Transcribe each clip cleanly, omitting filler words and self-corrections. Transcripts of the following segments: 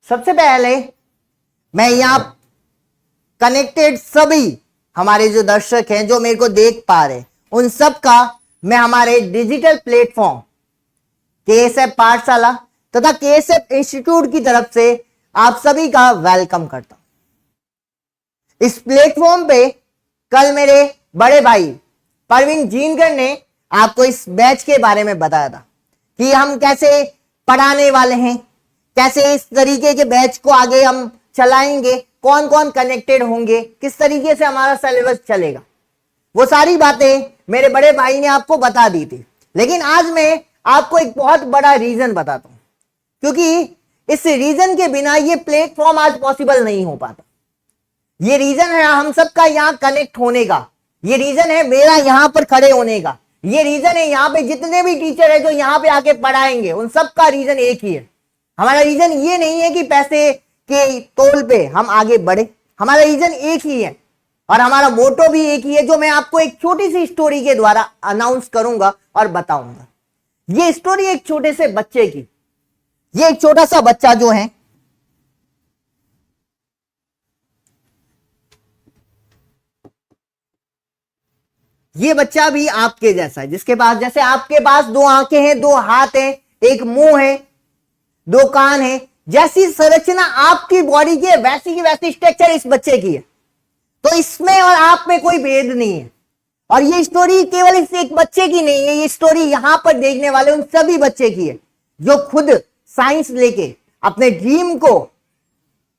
सबसे पहले मैं यहाँ कनेक्टेड सभी हमारे जो दर्शक हैं जो मेरे को देख पा रहे हैं उन सब का मैं हमारे डिजिटल प्लेटफॉर्म केएसएफ पाठशाला तथा केएसएफ इंस्टीट्यूट की तरफ से आप सभी का वेलकम करता हूं। इस प्लेटफॉर्म पे कल मेरे बड़े भाई परवीन जीनकर ने आपको इस बैच के बारे में बताया था कि हम कैसे पढ़ाने वाले हैं, कैसे इस तरीके के बैच को आगे हम चलाएंगे, कौन कौन कनेक्टेड होंगे, किस तरीके से हमारा सिलेबस चलेगा। वो सारी बातें मेरे बड़े भाई ने आपको बता दी थी। लेकिन आज मैं आपको एक बहुत बड़ा रीजन बताता हूं, क्योंकि इस रीजन के बिना ये प्लेटफॉर्म आज पॉसिबल नहीं हो पाता। ये रीजन है हम सबका यहाँ कनेक्ट होने का, ये रीजन है मेरा यहाँ पर खड़े होने का, ये रीजन है यहाँ पे जितने भी टीचर है जो यहाँ पे आके पढ़ाएंगे उन सबका रीजन एक ही है। हमारा रीजन ये नहीं है कि पैसे के तौल पे हम आगे बढ़े, हमारा रीजन एक ही है और हमारा मोटो भी एक ही है, जो मैं आपको एक छोटी सी स्टोरी के द्वारा अनाउंस करूंगा और बताऊंगा। ये स्टोरी एक छोटे से बच्चे की, ये एक छोटा सा बच्चा जो है ये बच्चा भी आपके जैसा है, जिसके पास जैसे आपके पास दो आंखें हैं, दो हाथ हैं, एक मुंह है, दो कान है, जैसी संरचना आपकी बॉडी की है वैसी की वैसी स्ट्रक्चर इस बच्चे की है। तो इसमें और आप में कोई भेद नहीं है। और ये स्टोरी केवल इस एक बच्चे की नहीं है, ये स्टोरी यहां पर देखने वाले उन सभी बच्चे की है जो खुद साइंस लेके अपने ड्रीम को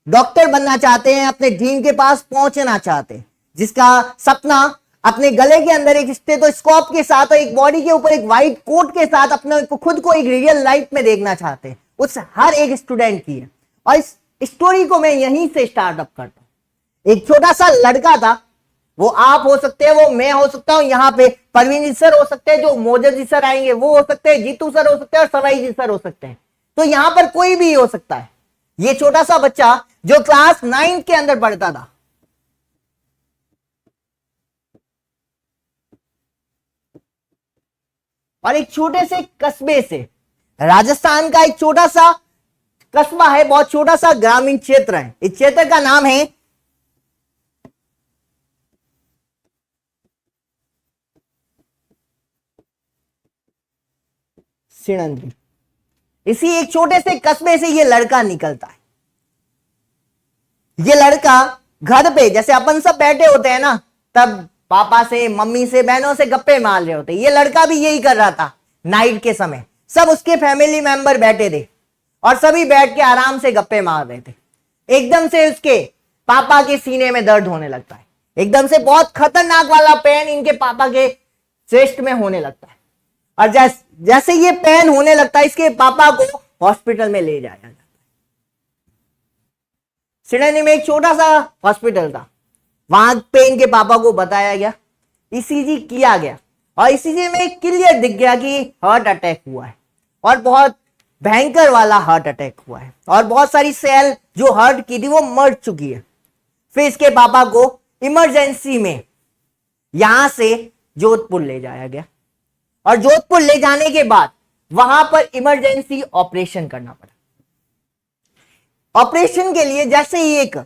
डॉक्टर बनना चाहते हैं, अपने ड्रीम के पास पहुंचना चाहते हैं, जिसका सपना अपने गले के अंदर एक स्टेथोस्कोप के साथ और एक बॉडी के ऊपर एक व्हाइट कोट के साथ अपने खुद को एक रियल लाइफ में देखना चाहते हैं, उस हर एक स्टूडेंट की है। और इस स्टोरी को मैं यहीं से स्टार्टअप करता हूं। एक छोटा सा लड़का था, वो आप हो सकते हैं, वो मैं हो सकता हूं, यहाँ पे परवीन जी सर हो सकते हैं, जो मोजर जी सर आएंगे वो हो सकते हैं, जीतू सर हो सकते हैं और सवाई जी सर हो सकते हैं। तो यहां पर कोई भी हो सकता है। ये छोटा सा बच्चा जो क्लास 9 के अंदर पढ़ता था, और एक छोटे से कस्बे से, राजस्थान का एक छोटा सा कस्बा है, बहुत छोटा सा ग्रामीण क्षेत्र है। इस क्षेत्र का नाम है सिणंदी। इसी एक छोटे से कस्बे से ये लड़का निकलता है। ये लड़का घर पे जैसे अपन सब बैठे होते हैं ना, तब पापा से, मम्मी से, बहनों से गप्पे मार रहे होते, ये लड़का भी यही कर रहा था। नाइट के समय सब उसके फैमिली मेंबर बैठे थे और सभी बैठ के आराम से गप्पे मार रहे थे। एकदम से उसके पापा के सीने में दर्द होने लगता है, एकदम से बहुत खतरनाक वाला पेन इनके पापा के चेस्ट में होने लगता है। और जैसे ये पेन होने लगता है, इसके पापा को हॉस्पिटल में ले जाया जाता है। सिडनी में एक छोटा सा हॉस्पिटल था, वहां पे इनके पापा को बताया गया, ईसीजी किया गया और ईसीजी में क्लियर दिख गया कि हार्ट अटैक हुआ है और बहुत भयंकर वाला हार्ट अटैक हुआ है और बहुत सारी सेल जो हार्ट की थी वो मर चुकी है। फिर इसके पापा को इमरजेंसी में यहां से जोधपुर ले जाया गया और जोधपुर ले जाने के बाद वहां पर इमरजेंसी ऑपरेशन करना पड़ा। ऑपरेशन के लिए जैसे ही एक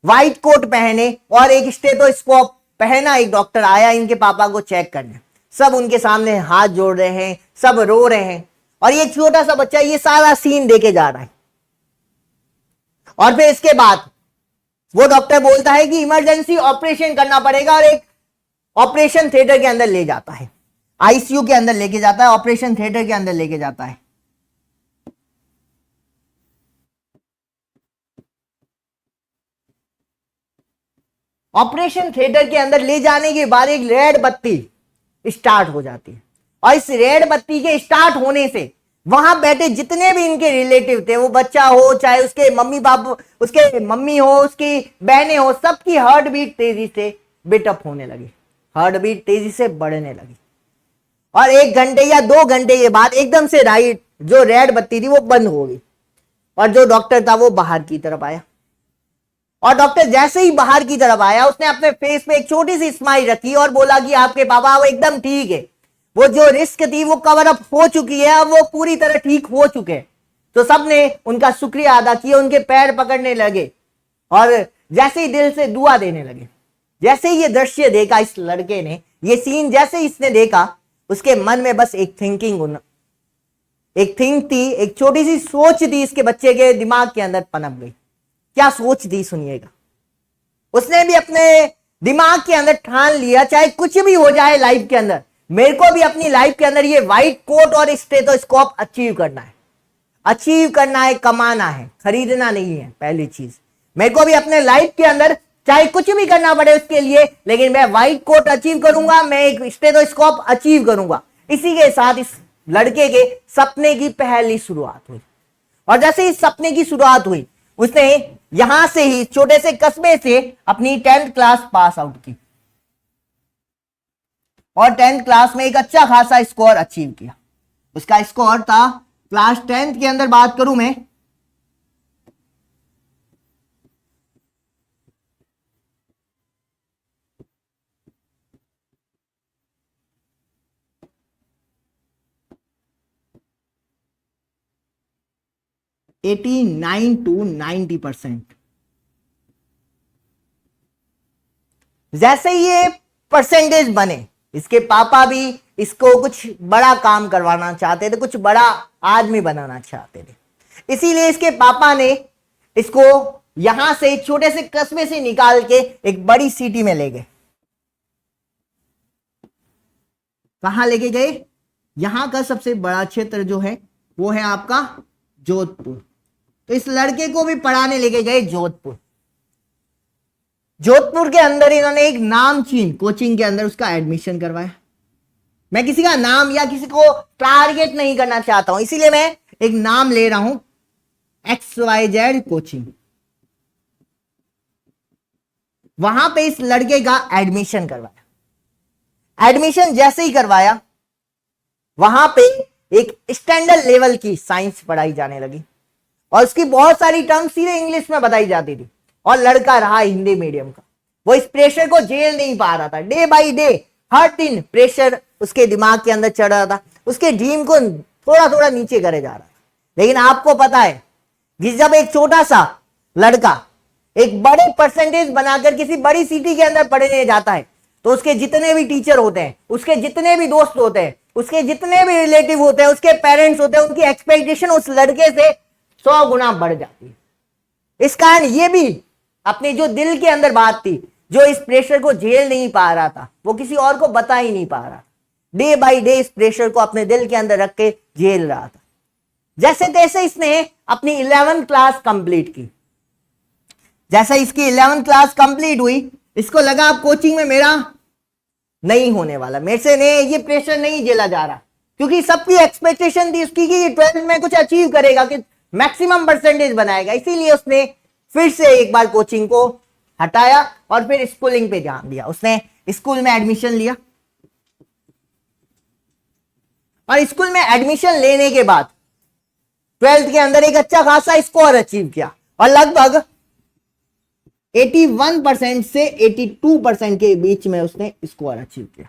व्हाइट कोट पहने और एक स्टेथोस्कोप पहना एक डॉक्टर आया इनके पापा को चेक करने। सब उनके सामने हाथ जोड़ रहे हैं, सब रो रहे हैं और ये छोटा सा बच्चा ये सारा सीन देके जा रहा है। और फिर इसके बाद वो डॉक्टर बोलता है कि इमरजेंसी ऑपरेशन करना पड़ेगा और एक ऑपरेशन थिएटर के अंदर ले जाता है, आईसीयू के अंदर लेके जाता है, ऑपरेशन थिएटर के अंदर लेके जाता है। ऑपरेशन थिएटर के अंदर ले जाने के बाद एक रेड बत्ती स्टार्ट हो जाती है और इस रेड बत्ती के स्टार्ट होने से वहां बैठे जितने भी इनके रिलेटिव थे, वो बच्चा हो चाहे उसके मम्मी पापा, उसके मम्मी हो, उसकी बहनें हो, सबकी हार्ट बीट तेजी से बीटअप होने लगी, हार्ट बीट तेजी से बढ़ने लगी। और 1 घंटे या 2 घंटे के बाद एकदम से राइट जो रेड बत्ती थी वो बंद हो गई और जो डॉक्टर था वो बाहर की तरफ आया। और डॉक्टर जैसे ही बाहर की तरफ आया उसने अपने फेस पे एक छोटी सी स्माइल रखी और बोला कि आपके पापा वो एकदम ठीक है, वो जो रिस्क थी वो कवर अप हो चुकी है, अब वो पूरी तरह ठीक हो चुके हैं, तो सबने उनका शुक्रिया अदा किया, उनके पैर पकड़ने लगे और जैसे ही दिल से दुआ देने लगे। जैसे ही ये दृश्य देखा इस लड़के ने, ये सीन जैसे ही इसने देखा, उसके मन में बस एक थिंक थी, एक छोटी सी सोच थी इसके बच्चे के दिमाग के अंदर पनप गई। क्या सोच थी सुनिएगा। उसने भी अपने दिमाग के अंदर ठान लिया, चाहे कुछ भी हो जाए लाइफ के अंदर, मेरे को भी अपनी लाइफ के अंदर ये व्हाइट कोट और स्टेथोस्कोप अचीव करना है, कमाना है, खरीदना नहीं है। पहली चीज, मेरे को भी अपने लाइफ के अंदर चाहे कुछ भी करना पड़े उसके लिए, लेकिन मैं व्हाइट कोट अचीव करूंगा, मैं एक स्टेथोस्कोप अचीव करूंगा। इसी के साथ इस लड़के के सपने की पहली शुरुआत हुई। और जैसे इस सपने की शुरुआत हुई, उसने यहां से ही छोटे से कस्बे से अपनी 10th क्लास पास आउट की और 10th क्लास में एक अच्छा खासा स्कोर अचीव किया। उसका स्कोर था, क्लास 10th के अंदर बात करूं मैं, 89 to 90%। जैसे ये परसेंटेज बने, इसके पापा भी इसको कुछ बड़ा काम करवाना चाहते थे, कुछ बड़ा आदमी बनाना चाहते थे। इसीलिए इसके पापा ने इसको यहां से एक छोटे से कस्बे से निकाल के एक बड़ी सिटी में ले गए। कहां लेके गए? यहां का सबसे बड़ा क्षेत्र जो है वो है आपका जोधपुर। तो इस लड़के को भी पढ़ाने लेके गए जोधपुर। जोधपुर के अंदर इन्होंने एक नामचीन कोचिंग के अंदर उसका एडमिशन करवाया। मैं किसी का नाम या किसी को टारगेट नहीं करना चाहता हूं, इसीलिए मैं एक नाम ले रहा हूं, XYZ कोचिंग। वहां पे इस लड़के का एडमिशन करवाया। एडमिशन जैसे ही करवाया, वहां पे एक स्टैंडर्ड लेवल की साइंस पढ़ाई जाने लगी और उसकी बहुत सारी टर्म सीधे इंग्लिश में बताई जाती थी। और लड़का रहा हिंदी मीडियम का, वो इस प्रेशर को झेल नहीं पा रहा था। डे बाय डे हर दिन प्रेशर उसके दिमाग के अंदर चढ़ रहा था, उसके ड्रीम को थोड़ा थोड़ा नीचे करे जा रहा था। लेकिन आपको पता है कि जब एक छोटा सा लड़का एक बड़े परसेंटेज बनाकर किसी बड़ी सिटी के अंदर पढ़ने जाता है, तो उसके जितने भी टीचर होते हैं, उसके जितने भी दोस्त होते हैं, उसके जितने भी रिलेटिव होते हैं, उसके पेरेंट्स होते हैं, उनकी एक्सपेक्टेशन उस लड़के से 100 गुना बढ़ जाती है। इस कारण ये भी अपने जो दिल के अंदर बात थी, जो इस प्रेशर को झेल नहीं पा रहा था, वो किसी और को बता ही नहीं पा रहा। डे बाय डे इस प्रेशर को अपने दिल के अंदर रख के झेल रहा था। जैसे तैसे इसने अपनी 11th क्लास कंप्लीट की। जैसे इसकी 11th क्लास कंप्लीट हुई, इसको लगा अब कोचिंग में मेरा नहीं होने वाला, मेरे से नहीं, ये प्रेशर नहीं झेला जा रहा, क्योंकि सबकी एक्सपेक्टेशन थी उसकी कि ये 12th में कुछ अचीव करेगा, कि मैक्सिमम परसेंटेज बनाएगा। इसीलिए उसने फिर से एक बार कोचिंग को हटाया और फिर स्कूलिंग पे ध्यान दिया। उसने स्कूल में एडमिशन लिया और स्कूल में एडमिशन लेने के बाद 12th के अंदर एक अच्छा खासा स्कोर अचीव किया और लगभग 81% से 82% के बीच में उसने स्कोर अचीव किया।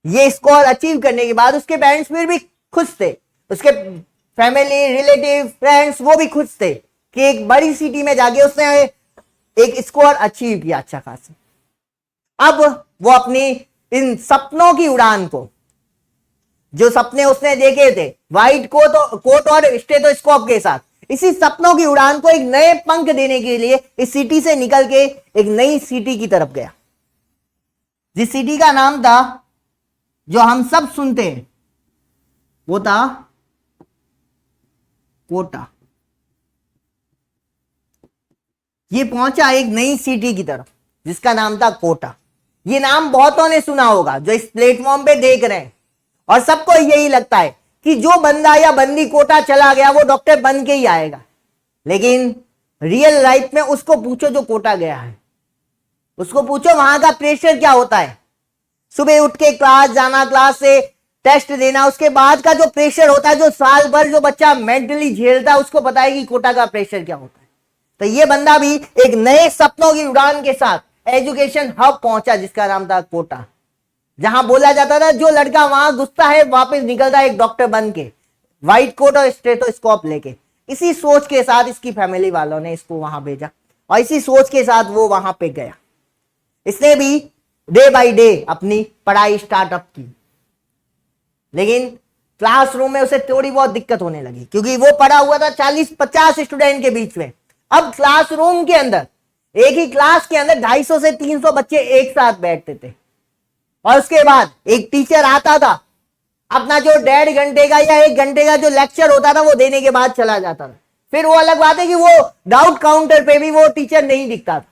ये स्कोर अचीव करने के बाद उसके पेरेंट्स फिर भी खुश थे, उसके फैमिली, रिलेटिव, फ्रेंड्स वो भी खुश थे कि एक बड़ी सिटी में जाके उसने एक स्कोर अचीव किया अच्छा खासा। अब वो अपनी इन सपनों की उड़ान को, जो सपने उसने देखे थे व्हाइट कोट और स्टेथोस्कोप के साथ, इसी सपनों की उड़ान को एक नए पंख देने के लिए इस सिटी से निकल के एक नई सिटी की तरफ गया, जिस सिटी का नाम था, जो हम सब सुनते हैं, वो था कोटा। ये पहुंचा एक नई सिटी की तरफ जिसका नाम था कोटा। ये नाम बहुतों ने सुना होगा जो इस प्लेटफॉर्म पे देख रहे हैं, और सबको यही लगता है कि जो बंदा या बंदी कोटा चला गया वो डॉक्टर बन के ही आएगा। लेकिन रियल लाइफ में उसको पूछो जो कोटा गया है, उसको पूछो वहां का प्रेशर क्या होता है। सुबह उठ के क्लास जाना, क्लास से टेस्ट देना, उसके बाद का जो प्रेशर होता है, जो साल भर जो बच्चा मेंटली झेलता है, उसको पता है कि कोटा का प्रेशर क्या होता है। तो ये बंदा भी एक नए सपनों की उड़ान के साथ एजुकेशन हब पहुंचा जिसका नाम था कोटा, जहां बोला जाता था जो लड़का वहां घुसता है वापस निकलता है एक डॉक्टर बन के, व्हाइट कोट और स्टेथोस्कोप लेके। इसी सोच के साथ इसकी फैमिली वालों ने इसको वहां भेजा और इसी सोच के साथ वो वहां पे गया। इसने भी डे बाय डे अपनी पढ़ाई स्टार्टअप की, लेकिन क्लासरूम में उसे थोड़ी बहुत दिक्कत होने लगी क्योंकि वो पढ़ा हुआ था 40-50 स्टूडेंट के बीच में। अब क्लासरूम के अंदर, एक ही क्लास के अंदर 250 से 300 बच्चे एक साथ बैठते थे और उसके बाद एक टीचर आता था, अपना जो 1.5 घंटे का या 1 घंटे का जो लेक्चर होता था वो देने के बाद चला जाता था। फिर वो अलग बात है कि वो डाउट काउंटर पे भी वो टीचर नहीं दिखता था।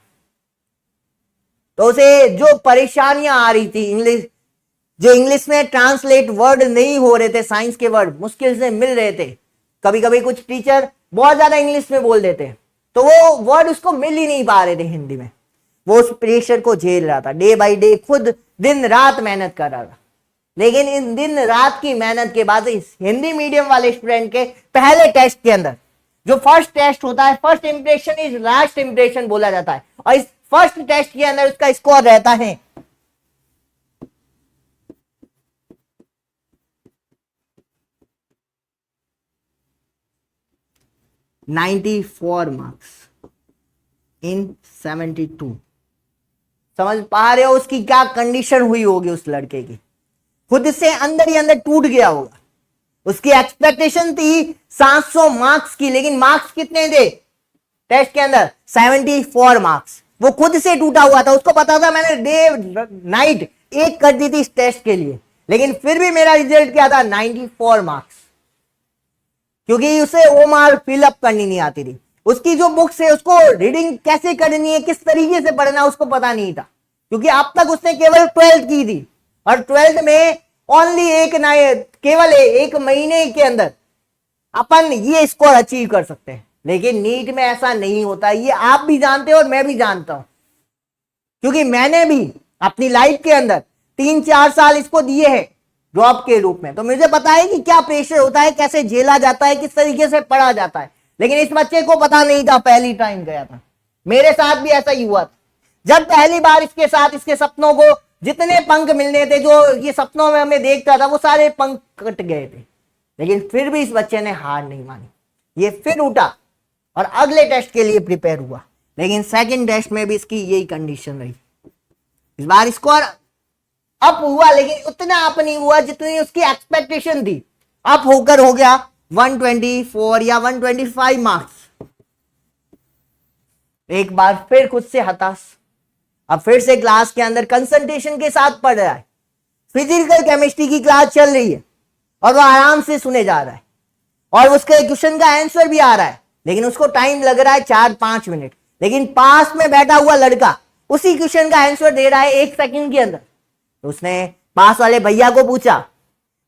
तो उसे जो परेशानियां आ रही थी, इंग्लिश में ट्रांसलेट वर्ड नहीं हो रहे थे, साइंस के वर्ड मुश्किल से मिल रहे थे, कभी कभी कुछ टीचर बहुत ज्यादा इंग्लिश में बोल देते तो वो वर्ड उसको मिल ही नहीं पा रहे थे हिंदी में। वो उस प्रेशर को झेल रहा था, डे बाय डे खुद दिन रात मेहनत कर रहा था। लेकिन इन दिन रात की मेहनत के बाद इस हिंदी मीडियम वाले स्टूडेंट के पहले टेस्ट के अंदर, जो फर्स्ट टेस्ट होता है, first impression is last impression बोला जाता है, और इस फर्स्ट टेस्ट के अंदर उसका स्कोर रहता है 94 मार्क्स इन 72। समझ पा रहे हो उसकी क्या कंडीशन हुई होगी उस लड़के की? खुद से अंदर ही अंदर टूट गया होगा। उसकी एक्सपेक्टेशन थी 700 मार्क्स की, लेकिन मार्क्स कितने थे टेस्ट के अंदर? 74 मार्क्स। वो खुद से टूटा हुआ था, उसको पता था मैंने डे नाइट एक कर दी थी इस टेस्ट के लिए, लेकिन फिर भी मेरा रिजल्ट क्या था? 94 मार्क्स। क्योंकि उसे ओमार फिलअप करनी नहीं आती थी। उसकी जो बुक्स है उसको रीडिंग कैसे करनी है, किस तरीके से पढ़ना है उसको पता नहीं था, क्योंकि अब तक उसने केवल 12th की थी और 12th में ओनली केवल एक महीने के अंदर अपन ये स्कोर अचीव कर सकते हैं। लेकिन नीट में ऐसा नहीं होता, ये आप भी जानते हो और मैं भी जानता हूं, क्योंकि मैंने भी अपनी लाइफ के अंदर 3-4 साल इसको दिए हैं जॉब के रूप में, तो मुझे पता है कि क्या प्रेशर होता है, कैसे झेला जाता है, किस तरीके से पढ़ा जाता है। लेकिन इस बच्चे को पता नहीं था, पहली टाइम गया था। मेरे साथ भी ऐसा ही हुआ था। जब पहली बार इसके साथ इसके सपनों को जितने पंख मिलने थे, जो ये सपनों में हमें देखता था, वो सारे पंख कट गए थे। लेकिन फिर भी इस बच्चे ने हार नहीं मानी, ये फिर उठा और अगले टेस्ट के लिए प्रिपेयर हुआ। लेकिन सेकंड टेस्ट में भी इसकी यही कंडीशन रही। इस बार स्कोर अप हुआ, लेकिन उतना अप नहीं हुआ जितनी उसकी एक्सपेक्टेशन थी। अप होकर हो गया 124 या 125 मार्क्स। एक बार फिर खुद से हताश, अब फिर से क्लास के अंदर कंसंट्रेशन के साथ पढ़ रहा है। फिजिकल केमिस्ट्री की क्लास चल रही है और वो आराम से सुने जा रहा है और उसके क्वेश्चन का आंसर भी आ रहा है, लेकिन उसको टाइम लग रहा है 4-5 मिनट। लेकिन पास में बैठा हुआ लड़का उसी क्वेश्चन का आंसर दे रहा है 1 सेकंड के अंदर। तो उसने पास वाले भैया को पूछा,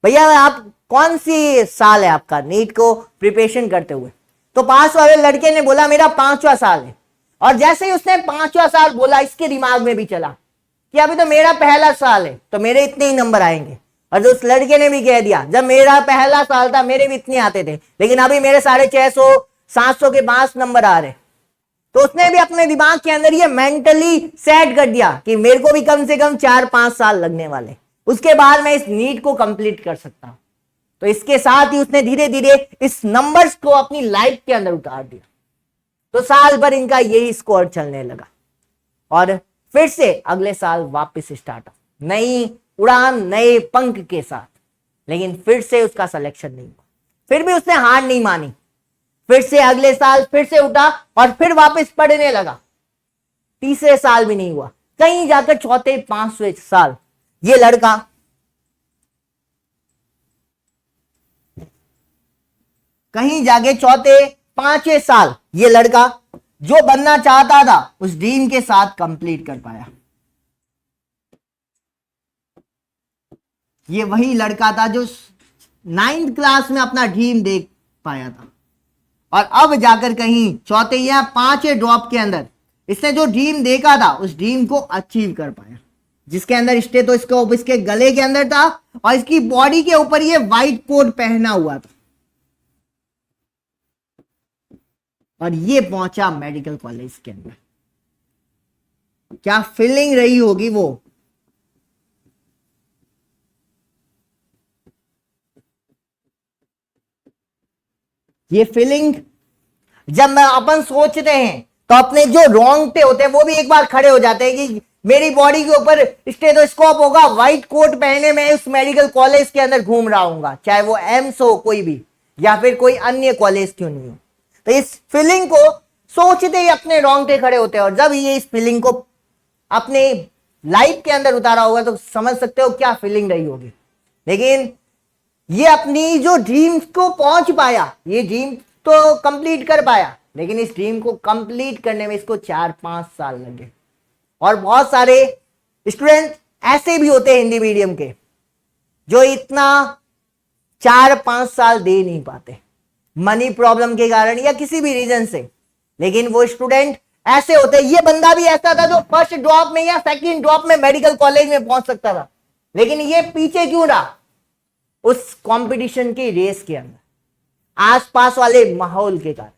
भैया आप कौन सी साल है आपका नीट को प्रिपरेशन करते हुए? तो पास वाले लड़के ने बोला मेरा 5वां साल है। और जैसे ही उसने 5वां साल बोला, इसके दिमाग में भी चला कि अभी तो मेरा पहला साल है, तो मेरे इतने ही नंबर आएंगे। और जो उस लड़के ने भी कह दिया, जब मेरा पहला साल था मेरे भी इतने आते थे, लेकिन अभी मेरे 650-700 के पास नंबर आ रहे। तो उसने भी अपने दिमाग के अंदर ये मेंटली सेट कर दिया कि मेरे को भी कम से कम 4-5 साल लगने वाले, उसके बाद मैं इस नीट को कंप्लीट कर सकता हूं। तो इसके साथ ही उसने धीरे धीरे इस नंबर्स को अपनी लाइफ के अंदर उतार दिया। तो साल भर इनका यही स्कोर चलने लगा और फिर से अगले साल वापस स्टार्ट, नई उड़ान नए पंख के साथ। लेकिन फिर से उसका सिलेक्शन नहीं हुआ, फिर भी उसने हार नहीं मानी। फिर से अगले साल फिर से उठा और फिर वापस पढ़ने लगा। तीसरे साल भी नहीं हुआ, कहीं जाकर चौथे 5वें साल ये लड़का कहीं जाके चौथे 5वें साल ये लड़का जो बनना चाहता था उस ड्रीम के साथ कंप्लीट कर पाया। ये वही लड़का था जो 9th क्लास में अपना ड्रीम देख पाया था और अब जाकर कहीं चौथे या 5वें ड्रॉप के अंदर इसने जो ड्रीम देखा था उस ड्रीम को अचीव कर पाया, जिसके अंदर स्टेथोस्कोप इसके गले के अंदर था और इसकी बॉडी के ऊपर ये व्हाइट कोट पहना हुआ था और ये पहुंचा मेडिकल कॉलेज के अंदर। क्या फीलिंग रही होगी वो। ये फीलिंग जब मैं अपन सोचते हैं तो अपने जो रोंगटे होते हैं वो भी एक बार खड़े हो जाते हैं कि मेरी बॉडी के ऊपर स्टेथोस्कोप होगा, व्हाइट कोट पहने मैं उस मेडिकल कॉलेज के अंदर घूम रहा हूँ, चाहे वो एम्स हो कोई भी या फिर कोई अन्य कॉलेज क्यों नहीं हो। तो इस फीलिंग को सोचते ही अपने रोंगटे खड़े होते हैं, और जब ये इस फीलिंग को अपने लाइफ के अंदर उतारा होगा तो समझ सकते हो क्या फीलिंग रही होगी। लेकिन ये अपनी जो ड्रीम को पहुंच पाया, ये ड्रीम तो कंप्लीट कर पाया, लेकिन इस ड्रीम को कंप्लीट करने में इसको 4-5 साल लगे। और बहुत सारे स्टूडेंट ऐसे भी होते हैं हिंदी मीडियम के जो इतना 4-5 साल दे नहीं पाते, मनी प्रॉब्लम के कारण या किसी भी रीजन से। लेकिन वो स्टूडेंट ऐसे होते हैं, ये बंदा भी ऐसा था जो फर्स्ट ड्रॉप में या सेकंड ड्रॉप में मेडिकल कॉलेज में पहुंच सकता था, लेकिन ये पीछे क्यों रहा? उस कंपटीशन की रेस के अंदर, आसपास वाले माहौल के कारण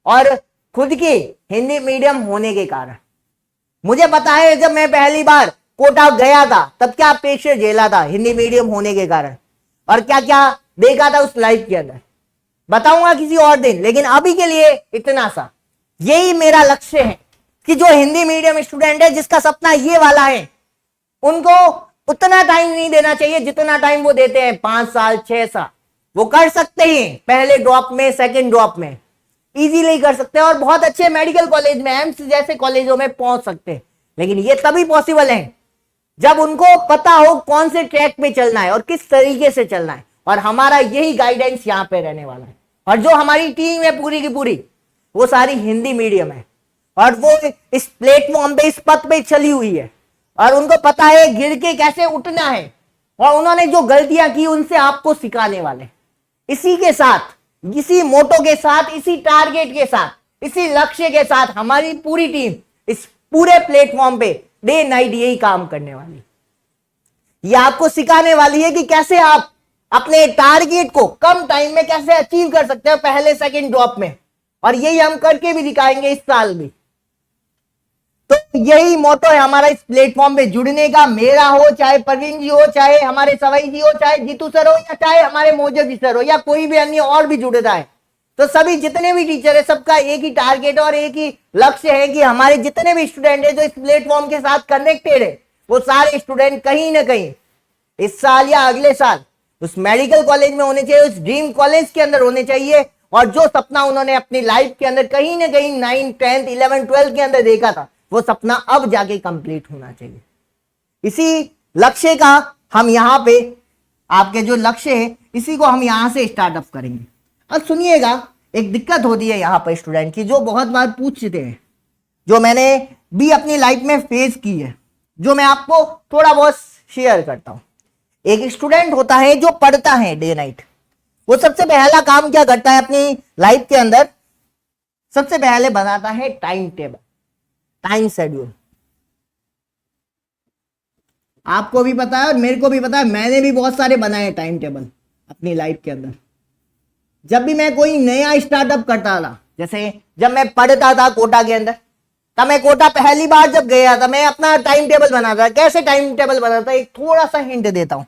और खुद के हिंदी मीडियम होने के कारण। मुझे पता है जब मैं पहली बार कोटा गया था तब क्या प्रेशर झेला था हिंदी मीडियम होने के कारण, और क्या क्या देखा था उस लाइफ के अंदर, बताऊंगा किसी और दिन। लेकिन अभी के लिए इतना सा, यही मेरा लक्ष्य है कि जो हिंदी मीडियम स्टूडेंट है जिसका सपना ये वाला है, उनको उतना टाइम नहीं देना चाहिए जितना टाइम वो देते हैं, 5 साल 6 साल। वो कर सकते हैं पहले ड्रॉप में सेकंड ड्रॉप में इजीली कर सकते हैं और बहुत अच्छे मेडिकल कॉलेज में एम्स जैसे कॉलेजों में पहुंच सकते हैं। लेकिन ये तभी पॉसिबल है जब उनको पता हो कौन से ट्रैक पे चलना है और किस तरीके से चलना है, और हमारा यही गाइडेंस यहाँ पे रहने वाला है। और जो हमारी टीम है पूरी की पूरी, वो सारी हिंदी मीडियम है और वो इस प्लेटफॉर्म पे, इस पथ पे चली हुई है, और उनको पता है गिर के कैसे उठना है, और उन्होंने जो गलतियां की उनसे आपको सिखाने वाले। इसी के साथ, इसी मोटो के साथ, इसी टारगेट के साथ, इसी लक्ष्य के साथ हमारी पूरी टीम इस पूरे प्लेटफॉर्म पे डे नाइट यही काम करने वाली। ये आपको सिखाने वाली है कि कैसे आप अपने टारगेट को कम टाइम में कैसे अचीव कर सकते हो पहले सेकंड ड्रॉप में, और यही हम करके भी दिखाएंगे इस साल भी। तो यही मोटो है हमारा इस प्लेटफॉर्म पे जुड़ने का, मेरा हो चाहे प्रवीण जी हो, चाहे हमारे सवई जी हो, चाहे जीतू सर हो, या चाहे हमारे मोजो जी सर हो, या कोई भी अन्य और भी जुड़ता है। तो सभी जितने भी टीचर है सबका एक ही टारगेट और एक ही लक्ष्य है कि हमारे जितने भी स्टूडेंट है जो इस प्लेटफॉर्म के साथ कनेक्टेड है, वो सारे स्टूडेंट कहीं ना कहीं इस साल या अगले साल उस मेडिकल कॉलेज में होने चाहिए, उस ड्रीम कॉलेज के अंदर होने चाहिए, और जो सपना उन्होंने अपनी लाइफ के अंदर कहीं ना कहीं 9, 10, 11, 12 के अंदर देखा था, वो सपना अब जाके कंप्लीट होना चाहिए। इसी लक्ष्य का हम यहाँ पे, आपके जो लक्ष्य है इसी को हम यहाँ से स्टार्टअप करेंगे। अब सुनिएगा, एक दिक्कत होती है यहाँ पर स्टूडेंट की जो बहुत बार पूछते हैं, जो मैंने भी अपनी लाइफ में फेस की है, जो मैं आपको थोड़ा बहुत शेयर करता हूं। एक स्टूडेंट होता है जो पढ़ता है डे नाइट, वो सबसे पहला काम क्या करता है अपनी लाइफ के अंदर? सबसे पहले बनाता है टाइम टेबल, टाइम शेड्यूल। आपको भी पता है और मेरे को भी पता है, मैंने भी बहुत सारे बनाए टाइम टेबल अपनी लाइफ के अंदर। जब भी मैं कोई नया स्टार्टअप करता था, जैसे जब मैं पढ़ता था कोटा के अंदर, तब मैं कोटा पहली बार जब गया था, मैं अपना टाइम टेबल बनाता था। कैसे टाइम टेबल बनाता था, एक थोड़ा सा हिंट देता हूं।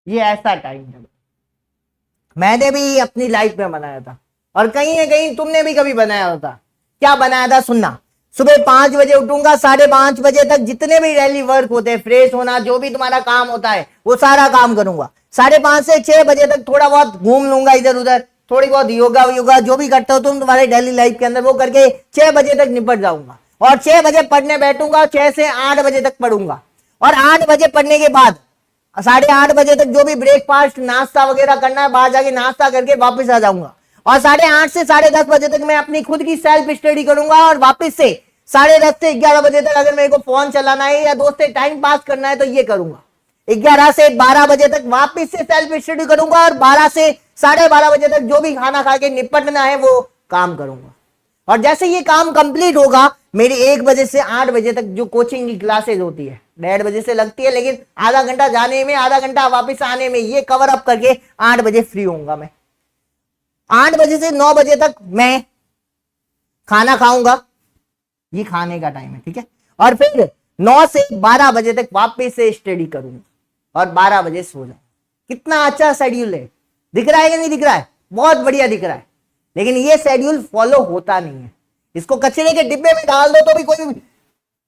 ये ऐसा टाइम टेबल मैंने भी अपनी लाइफ में बनाया था, और कहीं ना कहीं तुमने भी कभी बनाया होता। क्या बनाया था सुनना। सुबह 5 बजे उठूंगा, 5:30 बजे तक जितने भी डेली वर्क होते हैं, फ्रेश होना, जो भी तुम्हारा काम होता है वो सारा काम करूंगा। 5:30 से 6 बजे तक थोड़ा बहुत घूम लूंगा इधर उधर, थोड़ी बहुत योगा योगा जो भी करते हो तुम तुम्हारे डेली लाइफ के अंदर, वो करके 6 बजे तक निपट जाऊंगा। और 6 बजे पढ़ने बैठूंगा, 6 से 8 बजे तक पढ़ूंगा। और 8 बजे पढ़ने के बाद 8:30 बजे तक जो भी ब्रेकफास्ट नाश्ता वगैरह करना है, बाहर जाके नाश्ता करके वापस आ जाऊंगा। और 8:30 से 10:30 बजे तक मैं अपनी खुद की सेल्फ स्टडी करूंगा। और वापस से 10:30 से 11 बजे तक अगर मेरे को फोन चलाना है या दोस्त से टाइम पास करना है तो ये करूंगा। 11 से 12 बजे तक वापस से सेल्फ स्टडी करूंगा। और 12 से 12:30 बजे तक जो भी खाना खा के निपटना है वो काम करूंगा। और जैसे ये काम कंप्लीट होगा, मेरी 1 बजे से 8 बजे तक जो कोचिंग की क्लासेज होती है, 1:30 बजे से लगती है, लेकिन आधा घंटा जाने में, आधा घंटा वापस आने में, ये कवर अप करके 8 बजे फ्री होऊंगा मैं। 8 बजे से 9 बजे तक मैं खाना खाऊंगा, ये खाने का टाइम है, ठीक है। और फिर 9 से 12 बजे तक वापस से स्टडी करूंगा और 12 बजे सो जाऊंगा। कितना अच्छा शेड्यूल है, दिख रहा है कि नहीं दिख रहा है? बहुत बढ़िया दिख रहा है। लेकिन ये शेड्यूल फॉलो होता नहीं है। इसको कचरे के डिब्बे में डाल दो तो भी कोई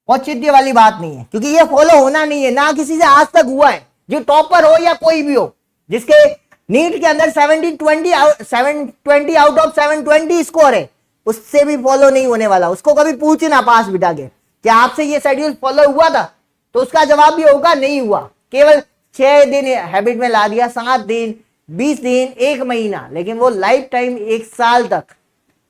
औचित्य वाली बात नहीं है, क्योंकि ये फॉलो होना नहीं है, ना किसी से आज तक हुआ है। जो टॉपर हो या कोई भी हो, जिसके नीट के अंदर 720 आउट ऑफ 720 स्कोर है, उससे भी फॉलो नहीं होने वाला। उसको कभी पूछना पास बिठा के कि आपसे ये शेड्यूल फॉलो हुआ था, तो उसका जवाब भी होगा नहीं हुआ। केवल 6 दिन हैबिट में ला दिया, 7 दिन, 20 दिन, 1 महीना, लेकिन वो लाइफ टाइम 1 साल तक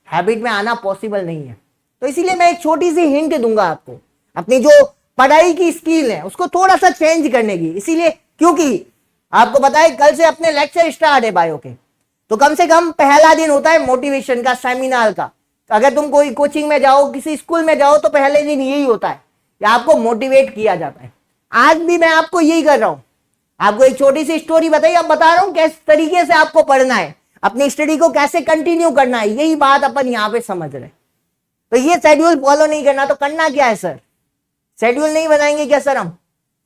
हैबिट में आना पॉसिबल नहीं है। तो इसीलिए मैं एक छोटी सी हिंट दूंगा आपको, अपनी जो पढ़ाई की स्किल है उसको थोड़ा सा चेंज करने की। इसीलिए क्योंकि आपको पता है कल से अपने लेक्चर स्टार्ट है बायो के, तो कम से कम पहला दिन होता है मोटिवेशन का, सेमिनार का। अगर तुम कोई कोचिंग में जाओ, किसी स्कूल में जाओ, तो पहले दिन यही होता है कि आपको मोटिवेट किया जाता है। आज भी मैं आपको यही कर रहा हूं, आपको एक छोटी सी स्टोरी बताई, अब बता रहा हूं किस तरीके से आपको पढ़ना है, अपनी स्टडी को कैसे कंटिन्यू करना है, यही बात अपन यहां पे समझ रहे हैं। तो ये शेड्यूल फॉलो नहीं करना तो करना क्या है सर? शेड्यूल नहीं बनाएंगे क्या सर? हम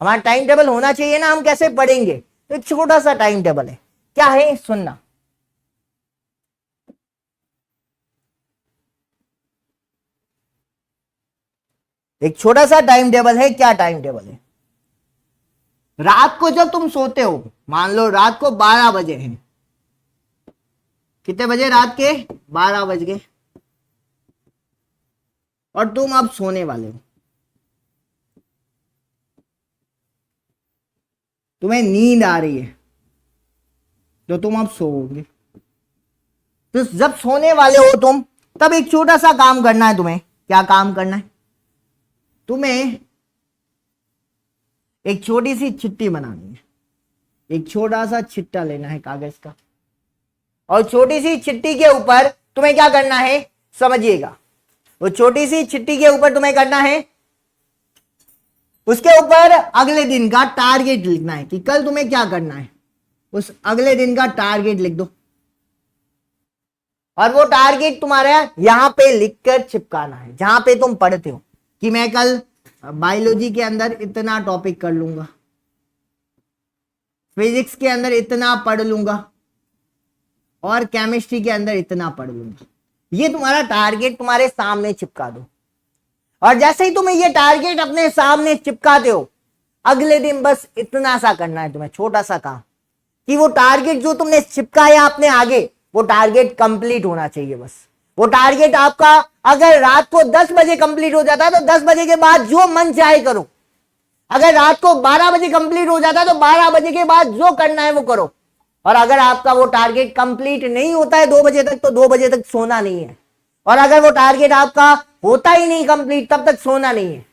हमारा टाइम टेबल होना चाहिए ना, हम कैसे पढ़ेंगे? तो एक छोटा सा टाइम टेबल है, क्या है सुनना। एक छोटा सा टाइम टेबल है, क्या टाइम टेबल है? रात को जब तुम सोते हो, मान लो रात को 12 बजे हैं, कितने बजे? रात के 12 बज गए, और तुम अब सोने वाले हो, तुम्हें नींद आ रही है, तो तुम अब सोओगे। तो जब सोने वाले हो तुम, तब एक छोटा सा काम करना है तुम्हें। क्या काम करना है? तुम्हें एक छोटी सी चिट्ठी बनानी है, एक छोटा सा चिट्टा लेना है कागज का, और छोटी सी चिट्ठी के ऊपर तुम्हें क्या करना है समझिएगा। वो छोटी सी चिट्ठी के ऊपर तुम्हें करना है, उसके ऊपर अगले दिन का टारगेट लिखना है कि कल तुम्हें क्या करना है। उस अगले दिन का टारगेट लिख दो, और वो टारगेट तुम्हारा यहां पे लिखकर चिपकाना है, जहां पे तुम पढ़ते हो कि मैं कल बायोलॉजी के अंदर इतना टॉपिक कर लूंगा, फिजिक्स के अंदर इतना पढ़ लूंगा, और केमिस्ट्री के अंदर इतना पढ़ लूंगा। ये तुम्हारा टारगेट तुम्हारे सामने चिपका दो। और जैसे ही तुम्हें ये टारगेट अपने सामने चिपकाते हो, अगले दिन बस इतना सा करना है तुम्हें, छोटा सा काम, कि वो टारगेट जो तुमने चिपकाया अपने आगे, वो टारगेट कंप्लीट होना चाहिए। बस वो टारगेट आपका अगर रात को 10 बजे कंप्लीट हो जाता है तो 10 बजे के बाद जो मन चाहे करो। अगर रात को 12 बजे कंप्लीट हो जाता है तो 12 बजे के बाद जो करना है वो करो। और अगर आपका वो टारगेट कंप्लीट नहीं होता है 2 बजे तक, तो 2 बजे तक सोना नहीं है। और अगर वो टारगेट आपका होता ही नहीं कंप्लीट, तब तक सोना नहीं है।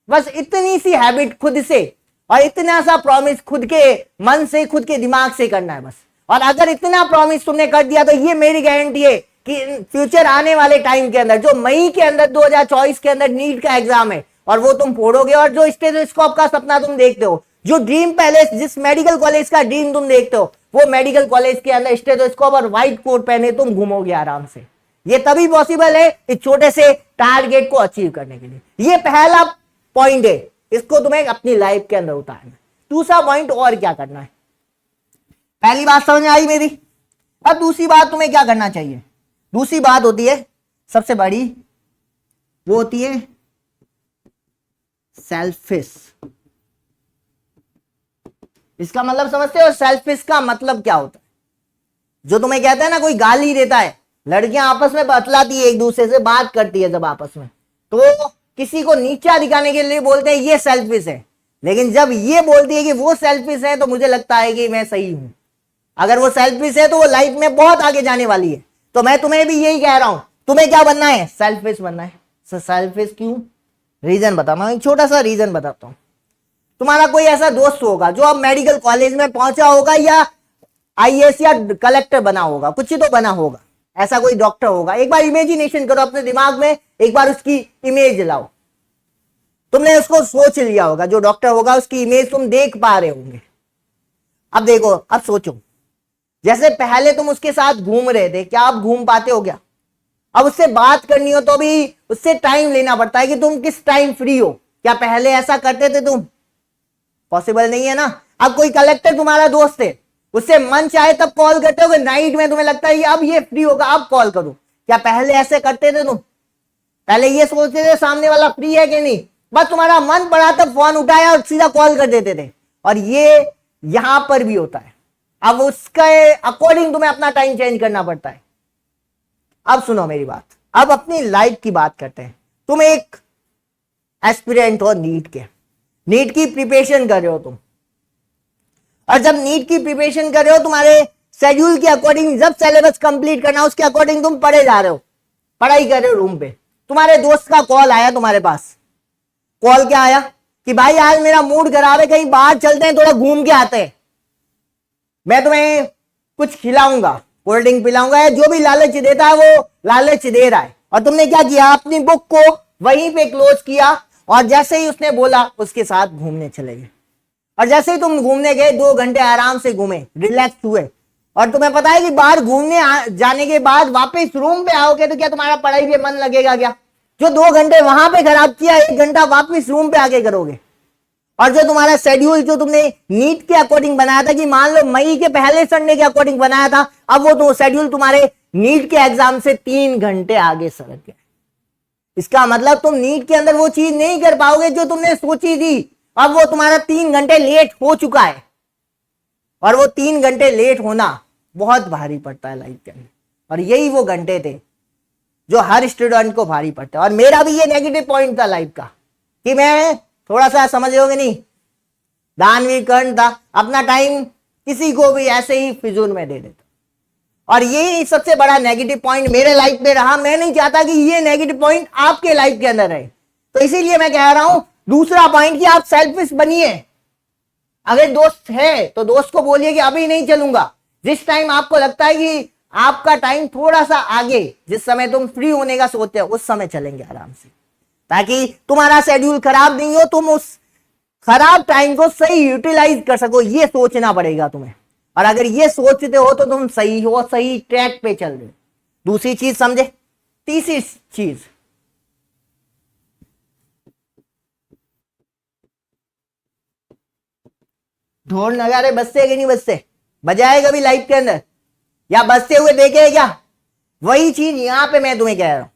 बस इतनी सी हैबिट खुद से और इतना सा प्रॉमिस खुद के मन से, खुद के दिमाग से करना है बस। और अगर इतना प्रॉमिस तुमने कर दिया तो ये मेरी गारंटी है कि फ्यूचर आने वाले टाइम के अंदर, जो मई के अंदर 2024 के अंदर नीट का एग्जाम है, और वो तुम फोड़ोगे। और जो स्टेथोस्कोप का सपना तुम देखते हो, जो ड्रीम पैलेस, जिस मेडिकल कॉलेज का ड्रीम तुम देखते हो, वो मेडिकल कॉलेज के अंदर स्टेथोस्कोप और व्हाइट कोट पहने तुम घूमोगे आराम से। ये तभी पॉसिबल है इस छोटे से टारगेट को अचीव करने के लिए। ये पहला पॉइंट है, इसको तुम्हें अपनी लाइफ के अंदर उतारना है। दूसरा पॉइंट और क्या करना है, पहली बात समझ में आई मेरी। अब दूसरी बात तुम्हें क्या करना चाहिए, दूसरी बात होती है सबसे बड़ी, वो होती है सेल्फिश। इसका मतलब समझते हो, सेल्फिश का मतलब क्या होता है? जो तुम्हें कहता है ना, कोई गाली देता है, लड़कियां आपस में बतलाती है, एक दूसरे से बात करती है जब आपस में, तो किसी को नीचा दिखाने के लिए बोलते हैं ये सेल्फिश है। लेकिन जब ये बोलती है कि वो सेल्फिश है, तो मुझे लगता है कि मैं सही हूं। अगर वो सेल्फिश है तो वो लाइफ में बहुत आगे जाने वाली है। तो मैं तुम्हें भी यही कह रहा हूं, तुम्हें क्या बनना है, सेल्फिश बनना है। सेल्फिश क्यों, रीजन बताता हूं, एक छोटा सा रीजन बताता हूं। तुम्हारा कोई ऐसा दोस्त होगा जो अब मेडिकल कॉलेज में पहुंचा होगा, या आईएएस या कलेक्टर बना होगा, कुछ ही तो बना होगा, ऐसा कोई डॉक्टर होगा। एक बार इमेजिनेशन करो अपने दिमाग में, एक बार उसकी इमेज लाओ। तुमने उसको सोच लिया होगा, जो डॉक्टर होगा उसकी इमेज तुम देख पा रहे होंगे। अब देखो, अब सोचो, जैसे पहले तुम उसके साथ घूम रहे थे, क्या आप घूम पाते हो क्या? अब उससे बात करनी हो तो भी उससे टाइम लेना पड़ता है कि तुम किस टाइम फ्री हो। क्या पहले ऐसा करते थे तुम? पॉसिबल नहीं है ना। अब कोई कलेक्टर तुम्हारा दोस्त है, उससे मन चाहे तब कॉल करते हो, नाइट में तुम्हें लगता है कि अब ये फ्री होगा, अब कॉल करो। क्या पहले ऐसे करते थे तुम? पहले ये सोचते थे सामने वाला फ्री है कि नहीं, बस तुम्हारा मन पड़ा तब फोन उठाया और सीधा कॉल कर देते थे। और ये यहां पर भी होता है। अब उसके अकॉर्डिंग तुम्हें अपना टाइम चेंज करना पड़ता है। अब सुनो मेरी बात, अब अपनी लाइफ की बात करते हैं। तुम एक एस्पिरेंट हो नीट के, नीट की प्रिपरेशन कर रहे हो तुम, और जब नीट की प्रिपरेशन कर रहे हो, तुम्हारे शेड्यूल के अकॉर्डिंग जब सिलेबस कंप्लीट करना उसके अकॉर्डिंग तुम पढ़े जा रहे हो, पढ़ाई कर रहे हो रूम पे। तुम्हारे दोस्त का कॉल आया तुम्हारे पास। कॉल क्या आया कि भाई आज मेरा मूड खराब है, कहीं बाहर चलते हैं, थोड़ा घूम के आते हैं, मैं तुम्हें कुछ खिलाऊंगा, कोल्ड ड्रिंक पिलाऊंगा, या जो भी लालच देता है वो लालच दे रहा है। और तुमने क्या किया, अपनी बुक को वहीं पे क्लोज किया, और जैसे ही उसने बोला उसके साथ घूमने चले गए। और जैसे ही तुम घूमने गए, 2 घंटे आराम से घूमे, रिलैक्स हुए, और तुम्हें पता है कि बाहर घूमने जाने के बाद वापस रूम पे आओगे तो क्या तुम्हारा पढ़ाई पे मन लगेगा क्या? जो 2 घंटे वहां पे खराब किया, 1 घंटा वापस रूम पे आके करोगे। और जो तुम्हारा शेड्यूल जो तुमने नीट के अकॉर्डिंग बनाया था, कि मान लो मई के पहले संडे के अकॉर्डिंग बनाया था, अब वो तो शेड्यूल तुम्हारे नीट के एग्जाम से 3 घंटे आगे सरक गया। इसका मतलब तुम नीट के अंदर वो चीज नहीं कर पाओगे जो तुमने सोची थी। अब वो तुम्हारा 3 घंटे लेट हो चुका है, और वो 3 घंटे लेट होना बहुत भारी पड़ता है लाइफ के अंदर। और यही वो घंटे थे जो हर स्टूडेंट को भारी पड़ता है। और मेरा भी ये नेगेटिव पॉइंट था लाइफ का, कि मैं थोड़ा सा समझ लोगे नहीं, दानवीर कर्ण था, अपना टाइम किसी को भी ऐसे ही फिजूल में दे देता। और ये सबसे बड़ा नेगेटिव पॉइंट मेरे लाइफ में रहा। मैं नहीं चाहता कि ये नेगेटिव पॉइंट आपके लाइफ के अंदर रहे, तो इसीलिए मैं कह रहा हूं दूसरा पॉइंट कि आप सेल्फिश बनिए। अगर दोस्त है तो दोस्त को बोलिए कि अभी नहीं चलूंगा, जिस टाइम आपको लगता है कि आपका टाइम थोड़ा सा आगे, जिस समय तुम फ्री होने का सोचते हो उस समय चलेंगे आराम से, ताकि तुम्हारा शेड्यूल खराब नहीं हो, तुम उस खराब टाइम को सही यूटिलाइज कर सको। ये सोचना पड़ेगा तुम्हें, और अगर ये सोचते हो तो तुम सही हो, सही ट्रैक पे चल रहे हो। दूसरी चीज समझे। तीसरी चीज, ढोल नगाड़े बजते कि नहीं बजते? बजाए कभी लाइफ के अंदर, या बजते हुए देखे क्या? वही चीज यहां पे मैं तुम्हें कह रहा हूं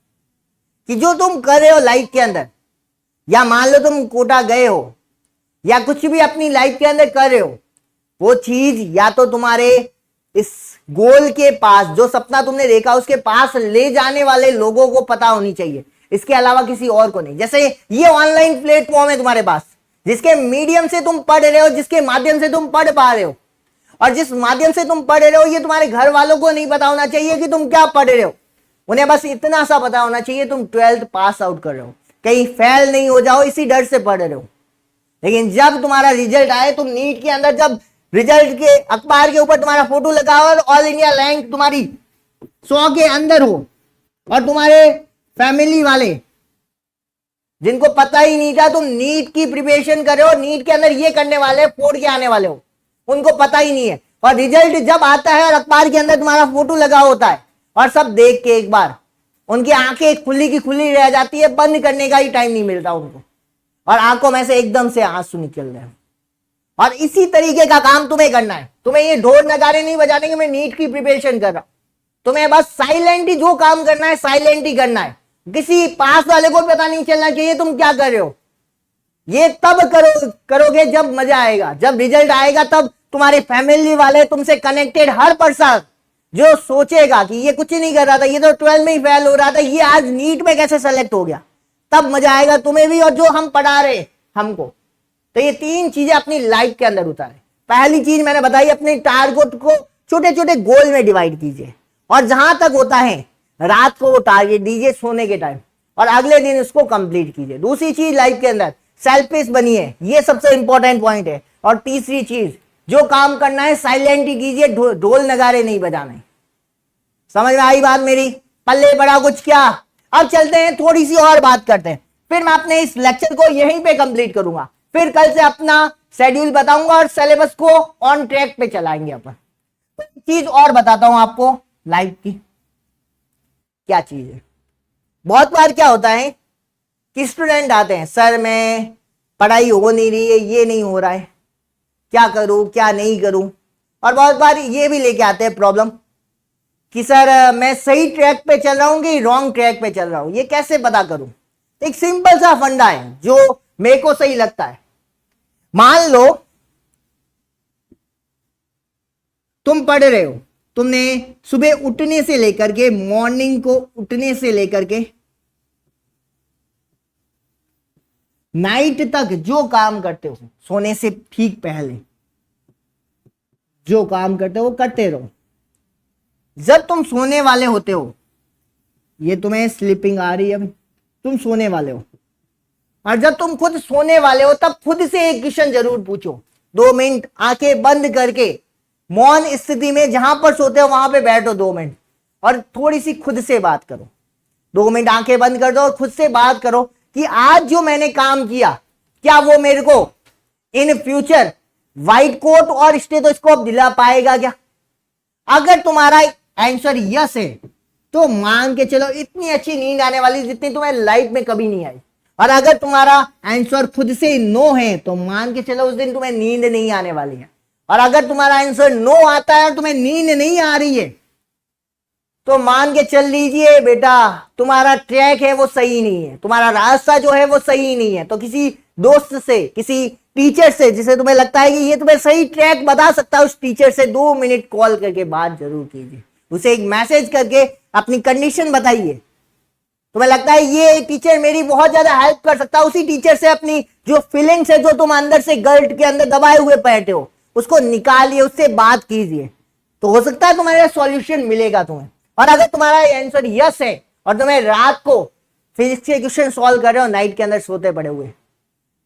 कि जो तुम कर रहे हो लाइफ के अंदर, या मान लो तुम कोटा गए हो, या कुछ भी अपनी लाइफ के अंदर कर रहे हो, वो चीज या तो तुम्हारे इस गोल के पास, जो सपना तुमने देखा उसके पास ले जाने वाले लोगों को पता होनी चाहिए, इसके अलावा किसी और को नहीं। जैसे ये ऑनलाइन प्लेटफॉर्म है तुम्हारे पास, जिसके मीडियम से तुम पढ़ रहे हो, जिसके माध्यम से तुम पढ़ पा रहे हो, और जिस माध्यम से तुम पढ़ रहे हो, ये तुम्हारे घर वालों को नहीं पता होना चाहिए कि तुम क्या पढ़ रहे हो। उन्हें बस इतना सा पता होना चाहिए तुम 12th पास आउट कर रहे हो, कहीं फेल नहीं हो जाओ, इसी डर से पढ़ रहे हो। लेकिन जब तुम्हारा रिजल्ट आए, तुम नीट के अंदर जब रिजल्ट के अखबार के ऊपर तुम्हारा फोटो लगा और ऑल इंडिया रैंक तुम्हारी 100 के अंदर हो, और तुम्हारे फैमिली वाले जिनको पता ही नहीं था तुम नीट की प्रिपरेशन कर रहे हो, नीट के अंदर ये करने वाले, फोड़ के आने वाले हो, उनको पता ही नहीं है, और रिजल्ट जब आता है और अखबार के अंदर तुम्हारा फोटो लगा होता है, और सब देख के एक बार उनकी आंखें खुली की खुली रह जाती है, बंद करने का ही टाइम नहीं मिलता उनको, और आंखों में से एकदम से आंसू निकल रहे हैं। और इसी तरीके का काम तुम्हें करना है। तुम्हें ये ढोल नगाड़े नहीं बजाने कि मैं नीट की प्रिपरेशन कर रहा हूं। तुम्हें बस साइलेंट ही जो काम करना है साइलेंट ही करना है। किसी पास वाले को पता नहीं चलना चाहिए तुम क्या कर रहे हो। ये तब करोगे जब मजा आएगा, जब रिजल्ट आएगा तब तुम्हारे फैमिली वाले तुमसे कनेक्टेड हर पर्सन जो सोचेगा कि ये कुछ नहीं कर रहा था, ये तो 12 में ही फेल हो रहा था, ये आज नीट में कैसे सेलेक्ट हो गया, तब मजा आएगा तुम्हें भी और जो हम पढ़ा रहे हमको। तो ये 3 चीजें अपनी लाइफ के अंदर उतारे। पहली चीज मैंने बताई, अपने टारगेट को छोटे छोटे गोल में डिवाइड कीजिए और जहां तक होता है रात को वो टारगेट दीजिए सोने के टाइम और अगले दिन उसको कंप्लीट कीजिए। दूसरी चीज लाइफ के अंदर सेल्फिश बनिए, ये सबसे इंपॉर्टेंट पॉइंट है। और तीसरी चीज जो काम करना है साइलेंट ही कीजिए, ढोल नगाड़े नहीं बजाने। समझ में आई बात मेरी? पल्ले बड़ा कुछ क्या। अब चलते हैं थोड़ी सी और बात करते हैं, फिर मैं अपने इस लेक्चर को यहीं पे कंप्लीट करूंगा। फिर कल से अपना शेड्यूल बताऊंगा और सिलेबस को ऑन ट्रैक पे चलाएंगे अपन। चीज और बताता हूं आपको लाइफ की, क्या चीज है। बहुत बार क्या होता है कि स्टूडेंट आते हैं, सर मैं पढ़ाई हो नहीं रही है, ये नहीं हो रहा है, क्या करूं क्या नहीं करूं। और बहुत बार ये भी लेके आते हैं प्रॉब्लम कि सर मैं सही ट्रैक पे चल रहा हूं कि रॉन्ग ट्रैक पे चल रहा हूं, ये कैसे पता करूं। एक सिंपल सा फंडा है जो मेरे को सही लगता है। मान लो तुम पढ़ रहे हो, तुमने सुबह उठने से लेकर के, मॉर्निंग को उठने से लेकर के नाइट तक जो काम करते हो, सोने से ठीक पहले जो काम करते हो वो करते रहो। जब तुम सोने वाले होते हो, ये तुम्हें स्लीपिंग आ रही है, तुम सोने वाले हो, और जब तुम खुद सोने वाले हो तब खुद से एक क्वेश्चन जरूर पूछो। 2 मिनट आंखें बंद करके मौन स्थिति में जहां पर सोते हो वहां पे बैठो 2 मिनट और थोड़ी सी खुद से बात करो। 2 मिनट आंखें बंद कर दो और खुद से बात करो कि आज जो मैंने काम किया क्या वो मेरे को इन फ्यूचर व्हाइट कोट और स्टेथोस्कोप दिला पाएगा क्या। अगर तुम्हारा आंसर यस है तो मान के चलो इतनी अच्छी नींद आने वाली जितनी तुम्हें लाइफ में कभी नहीं आई। और अगर तुम्हारा आंसर खुद से नो है तो मान के चलो उस दिन तुम्हें नींद नहीं आने वाली है। और अगर तुम्हारा आंसर नो आता है और तुम्हें नींद नहीं आ रही है तो मान के चल लीजिए बेटा तुम्हारा ट्रैक है वो सही नहीं है, तुम्हारा रास्ता जो है वो सही नहीं है। तो किसी दोस्त से, किसी टीचर से जिसे तुम्हें लगता है कि ये तुम्हें सही ट्रैक बता सकता है, उस टीचर से 2 मिनट कॉल करके बात जरूर कीजिए। उसे एक मैसेज करके अपनी कंडीशन बताइए। तुम्हें लगता है ये टीचर मेरी बहुत ज्यादा हेल्प कर सकता है, उसी टीचर से अपनी जो फीलिंग्स है, जो तुम अंदर से गर्ट के अंदर दबाए हुए बैठे हो, उसको निकालिए, उससे बात कीजिए। तो हो सकता है तुम्हारा सॉल्यूशन मिलेगा तुम्हें। और अगर तुम्हारा आंसर यस है और तुम्हें रात को फिजिक्स के क्वेश्चन सॉल्व कर रहे हो नाइट के अंदर सोते पड़े हुए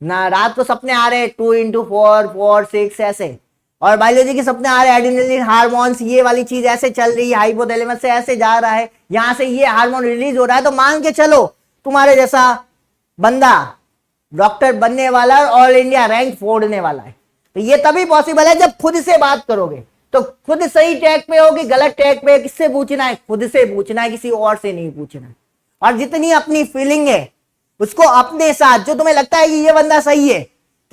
ना, रात को सपने आ रहे हैं 2 into 4 4 6 ऐसे, और बायोलॉजी के सपने आ रहे हैं एड्रेनलिन हार्मोन्स, ये वाली चीज ऐसे चल रही है, हाइपोथैलेमस से ऐसे जा रहा है, यहां से ये हार्मोन रिलीज हो रहा है, तो मान के चलो तुम्हारे जैसा बंदा डॉक्टर बनने वाला और ऑल इंडिया रैंक फोड़ने वाला है। तो ये तभी पॉसिबल है जब खुद से बात करोगे। तो खुद सही ट्रैक पे हो कि गलत ट्रैक पे, किससे पूछना है? खुद से पूछना है, किसी और से नहीं पूछना है। और जितनी अपनी फीलिंग है उसको अपने साथ, जो तुम्हें लगता है कि ये बंदा सही है,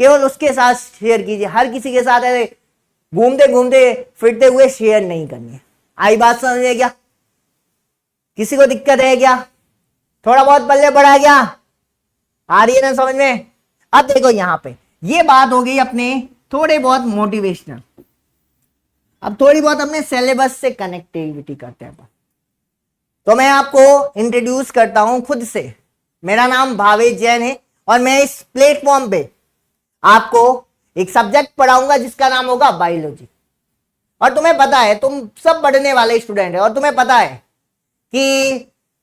केवल उसके साथ शेयर कीजिए। हर किसी के साथ ऐसे घूमते घूमते फिरते हुए शेयर नहीं करनी है। आई बात समझ में क्या? किसी को दिक्कत है क्या? थोड़ा बहुत पल्ले बढ़ा क्या? आ रही है ना समझ में? अब देखो यहां पे ये बात हो गई अपने थोड़े बहुत मोटिवेशनल। अब थोड़ी बहुत अपने सिलेबस से कनेक्टिविटी करते हैं। तो मैं आपको इंट्रोड्यूस करता हूं खुद से। मेरा नाम भावेश जैन है और मैं इस प्लेटफॉर्म पे आपको एक सब्जेक्ट पढ़ाऊंगा जिसका नाम होगा बायोलॉजी। और तुम्हें पता है तुम सब पढ़ने वाले स्टूडेंट है और तुम्हें पता है कि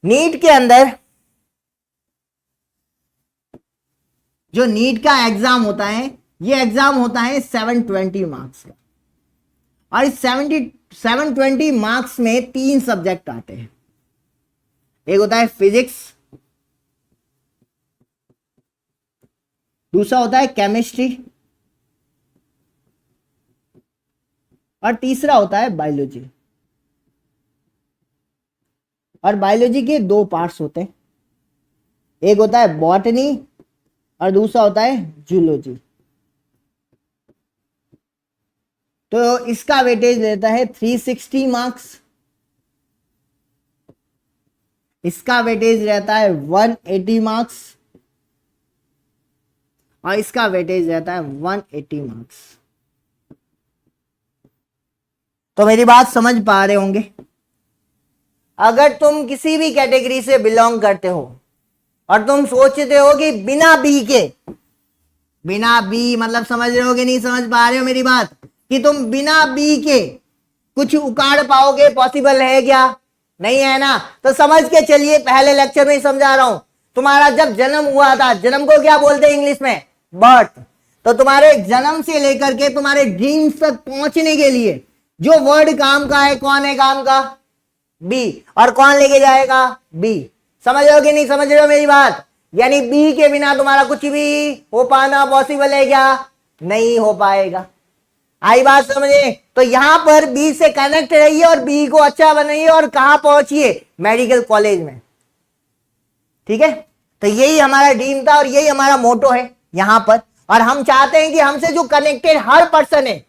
नीट के अंदर जो नीट का एग्जाम होता है, ये एग्जाम होता है 720 मार्क्स का। और इस 720 मार्क्स में 3 सब्जेक्ट आते हैं। एक होता है फिजिक्स, दूसरा होता है केमिस्ट्री और तीसरा होता है बायोलॉजी। और बायोलॉजी के 2 पार्ट्स होते हैं, एक होता है बॉटनी और दूसरा होता है जूलॉजी। तो इसका वेटेज रहता है 360 मार्क्स, इसका वेटेज रहता है 180 मार्क्स और इसका वेटेज रहता है 180 मार्क्स। तो मेरी बात समझ पा रहे होंगे। अगर तुम किसी भी कैटेगरी से बिलोंग करते हो और तुम सोचते हो कि बिना बी के, बिना बी मतलब समझ रहे हो कि नहीं समझ पा रहे हो मेरी बात, कि तुम बिना बी के कुछ उखाड़ पाओगे, पॉसिबल है क्या? नहीं है ना। तो समझ के चलिए, पहले लेक्चर में ही समझा रहा हूं, तुम्हारा जब जन्म हुआ था, जन्म को क्या बोलते हैं इंग्लिश में? बर्थ। तो तुम्हारे जन्म से लेकर के तुम्हारे ड्रीम्स तक पहुंचने के लिए जो वर्ड काम का है, कौन है काम का? बी। और कौन लेके जाएगा? बी। समझ रहे हो कि नहीं समझ रहे हो मेरी बात? यानी बी के बिना तुम्हारा कुछ भी हो पाना पॉसिबल है क्या? नहीं हो पाएगा। आई बात समझे? तो यहां पर बी से कनेक्ट रहिए और बी को अच्छा बनाइए और कहां पहुंचिए? मेडिकल कॉलेज में। ठीक है, तो यही हमारा ड्रीम था और यही हमारा मोटो है यहां पर। और हम चाहते हैं कि हमसे जो कनेक्टेड हर पर्सन है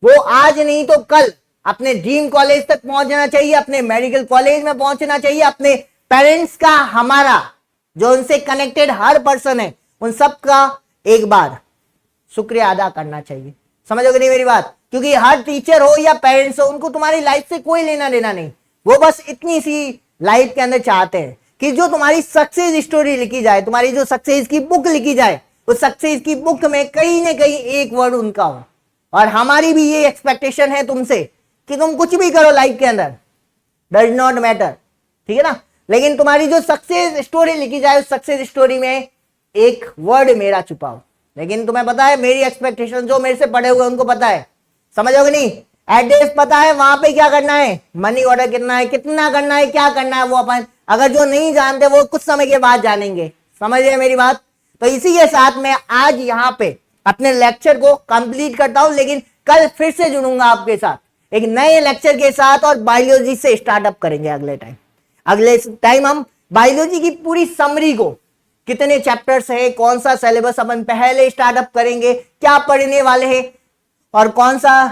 वो आज नहीं तो कल अपने ड्रीम कॉलेज तक पहुंचना चाहिए, अपने मेडिकल कॉलेज में पहुंचना चाहिए। अपने पेरेंट्स का, हमारा जो उनसे कनेक्टेड हर पर्सन है, उन सबका एक बार शुक्रिया अदा करना चाहिए। समझोगे नहीं मेरी बात? क्योंकि हर टीचर हो या पेरेंट्स हो, उनको तुम्हारी लाइफ से कोई लेना देना नहीं। वो बस इतनी सी लाइफ के अंदर चाहते हैं कि जो तुम्हारी सक्सेस स्टोरी लिखी जाए, तुम्हारी जो सक्सेस की बुक लिखी जाए, उस सक्सेस की बुक में कहीं ना कहीं एक वर्ड उनका हो। और हमारी भी ये एक्सपेक्टेशन है तुमसे कि तुम कुछ भी करो लाइफ के अंदर, डज नॉट मैटर, ठीक है ना, लेकिन तुम्हारी जो सक्सेस स्टोरी लिखी जाए, उस सक्सेस स्टोरी में एक वर्ड मेरा छुपा हो। लेकिन तुम्हें पता है मेरी एक्सपेक्टेशन, जो मेरे से पढ़े हुए उनको पता है, समझोगे नहीं? एड्रेस पता है, वहां पे क्या करना है, मनी ऑर्डर करना है, कितना करना है, क्या करना है, वो अपन अगर जो नहीं जानते वो कुछ समय के बाद जानेंगे। समझ रहे मेरी बात? तो इसी के साथ मैं आज यहाँ पे अपने लेक्चर को कंप्लीट करता हूं, लेकिन कल फिर से जुड़ूंगा आपके साथ एक नए लेक्चर के साथ और बायोलॉजी से स्टार्टअप करेंगे। अगले टाइम हम बायोलॉजी की पूरी समरी को, कितने चैप्टर्स है, कौन सा सिलेबस अपन पहले स्टार्टअप करेंगे, क्या पढ़ने वाले हैं और कौन सा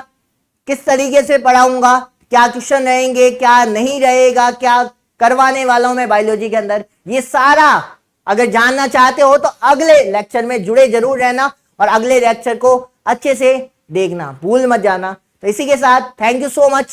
किस तरीके से पढ़ाऊंगा, क्या क्वेश्चन रहेंगे, क्या नहीं रहेगा, क्या करवाने वाला हूं मैं बायोलॉजी के अंदर, ये सारा अगर जानना चाहते हो तो अगले लेक्चर में जुड़े जरूर रहना और अगले लेक्चर को अच्छे से देखना, भूल मत जाना। तो इसी के साथ थैंक यू सो मच।